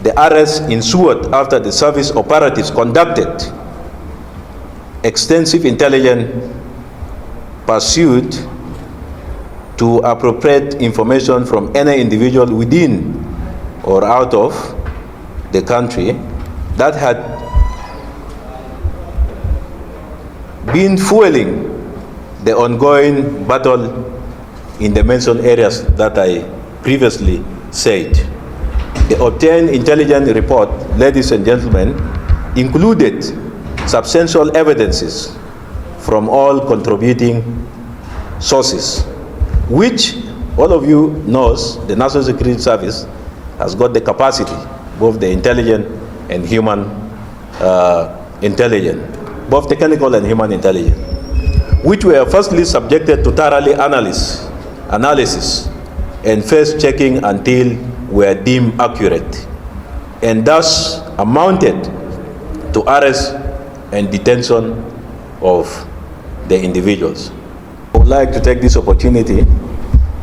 The arrest ensued after the service operatives conducted extensive intelligence pursuit to appropriate information from any individual within or out of the country that had been fueling the ongoing battle in the mentioned areas that I previously said. The obtained intelligence report, ladies and gentlemen, included substantial evidences from all contributing sources, which all of you knows the National Security Service has got the capacity, both the intelligence and human intelligence, both technical and human intelligence, which were firstly subjected to thoroughly analysis and first checking until were deemed accurate, and thus amounted to arrest and detention of the individuals. I would like to take this opportunity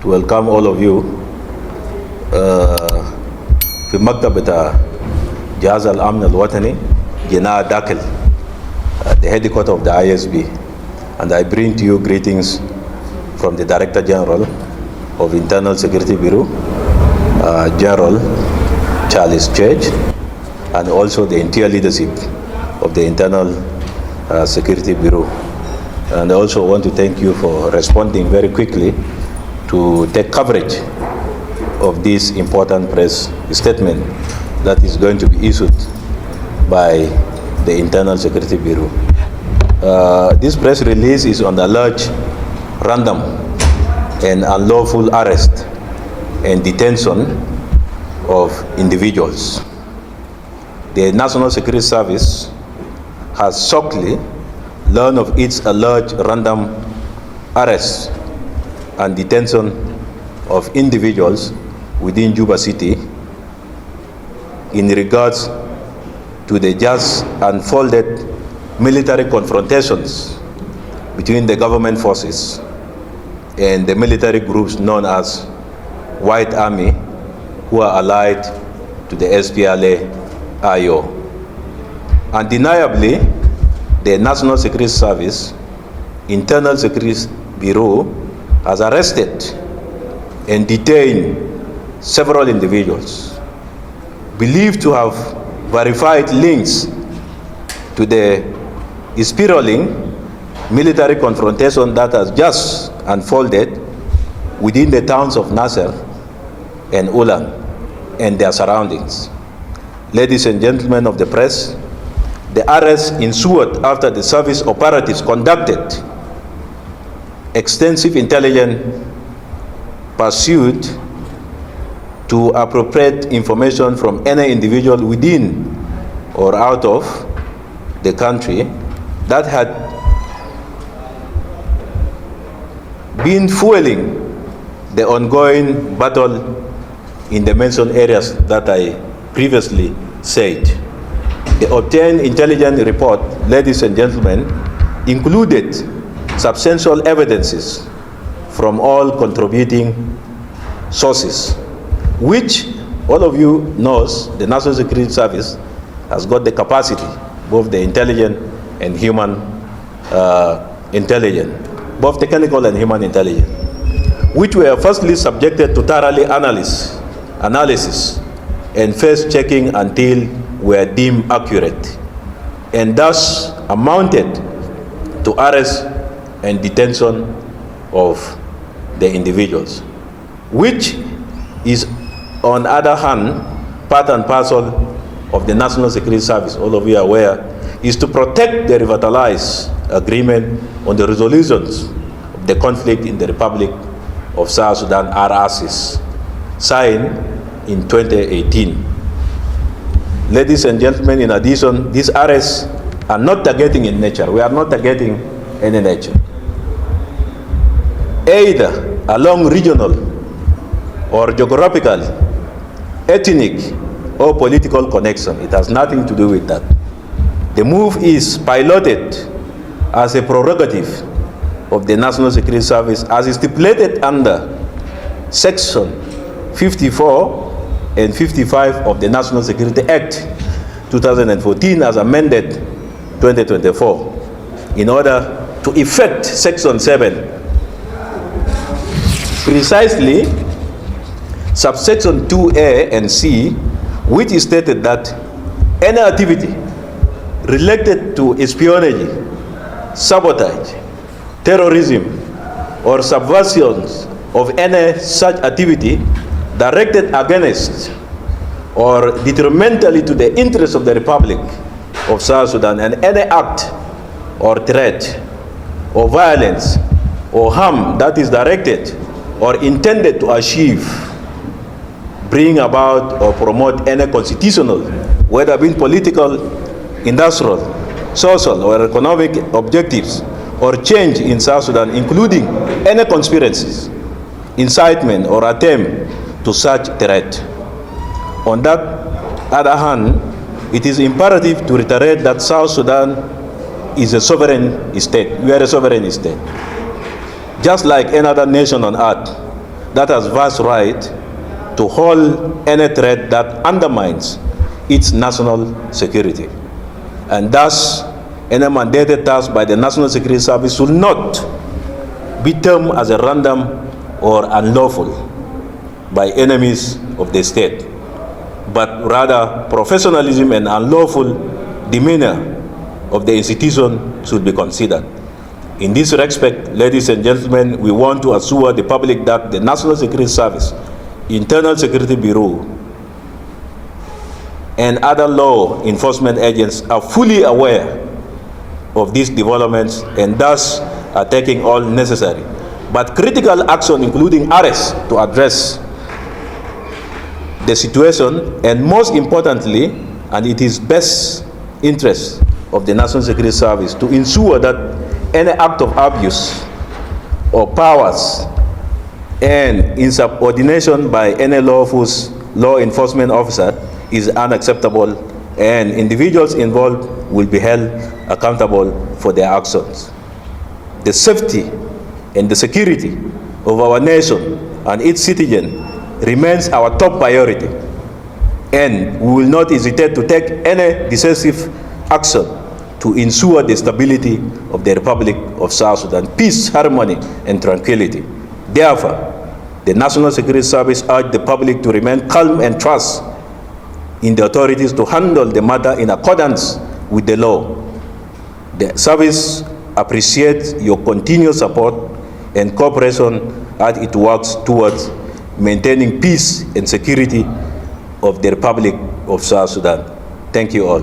to welcome all of you في مكتب جهاز الأمن الوطني جناح داخل the headquarters of the ISB, and I bring to you greetings from the Director General of Internal Security Bureau, General Charles Church, and also the entire leadership of the Internal Security Bureau. And I also want to thank you for responding very quickly to take coverage of this important press statement that is going to be issued by the Internal Security Bureau. This press release is on the alleged random and unlawful arrest and detention of individuals. The National Security Service has shockingly learned of its alleged random arrest and detention of individuals within Juba City in regards to the just unfolded military confrontations between the government forces and the military groups known as White Army, who are allied to the Splm-Io. Undeniably, the National Security Service, Internal Security Bureau, has arrested and detained several individuals believed to have verified links to the spiraling military confrontation that has just unfolded within the towns of Nasir and Ulang and their surroundings. Ladies and gentlemen of the press, the arrest ensued after the service operatives conducted extensive intelligence pursuit to appropriate information from any individual within or out of the country that had been fueling the ongoing battle in the mentioned areas that I previously said. The obtained intelligence report, ladies and gentlemen, included substantial evidences from all contributing sources, which all of you knows the National Security Service has got the capacity, both the intelligence and human intelligence, both technical and human intelligence, which were firstly subjected to thoroughly analysis and first checking until were deemed accurate, and thus amounted to arrest and detention of the individuals, which is on the other hand part and parcel of the National Security Service, all of you are aware, is to protect the revitalized agreement on the resolutions of the conflict in the Republic of South Sudan, RRCs, signed in 2018. Ladies and gentlemen, in addition, these arrests are not targeting in nature. We are not targeting any nature, either along regional or geographical, ethnic, or political connection. It has nothing to do with that. The move is piloted as a prerogative of the National Security Service as stipulated under Section 54 and 55 of the National Security Act 2014 as amended 2024 in order to effect Section 7. Precisely, subsection 2A and C, which stated that any activity related to espionage, sabotage, terrorism, or subversions of any such activity directed against or detrimentally to the interests of the Republic of South Sudan, and any act or threat or violence or harm that is directed or intended to achieve, bring about, or promote any constitutional, whether being political, industrial, social, or economic objectives or change in South Sudan, including any conspiracies, incitement, or attempt to such threat. On that other hand, it is imperative to reiterate that South Sudan is a sovereign state. We are a sovereign state. Just like any other nation on earth that has vast right to hold any threat that undermines its national security. And thus, any mandated task by the National Security Service should not be termed as a random or unlawful by enemies of the state, but rather professionalism and unlawful demeanor of the institution should be considered. In this respect, ladies and gentlemen, we want to assure the public that the National Security Service, Internal Security Bureau, and other law enforcement agents are fully aware of these developments and thus are taking all necessary but critical action, including arrests, to address the situation, and most importantly, and it is best interest of the National Security Service to ensure that any act of abuse or powers and insubordination by any law enforcement officer is unacceptable, and individuals involved will be held accountable for their actions. The safety and the security of our nation and its citizens remains our top priority, and we will not hesitate to take any decisive action to ensure the stability of the Republic of South Sudan, peace, harmony, and tranquility. Therefore, the National Security Service urges the public to remain calm and trust in the authorities to handle the matter in accordance with the law. The service appreciates your continued support and cooperation as it works towards maintaining peace and security of the Republic of South Sudan. Thank you all.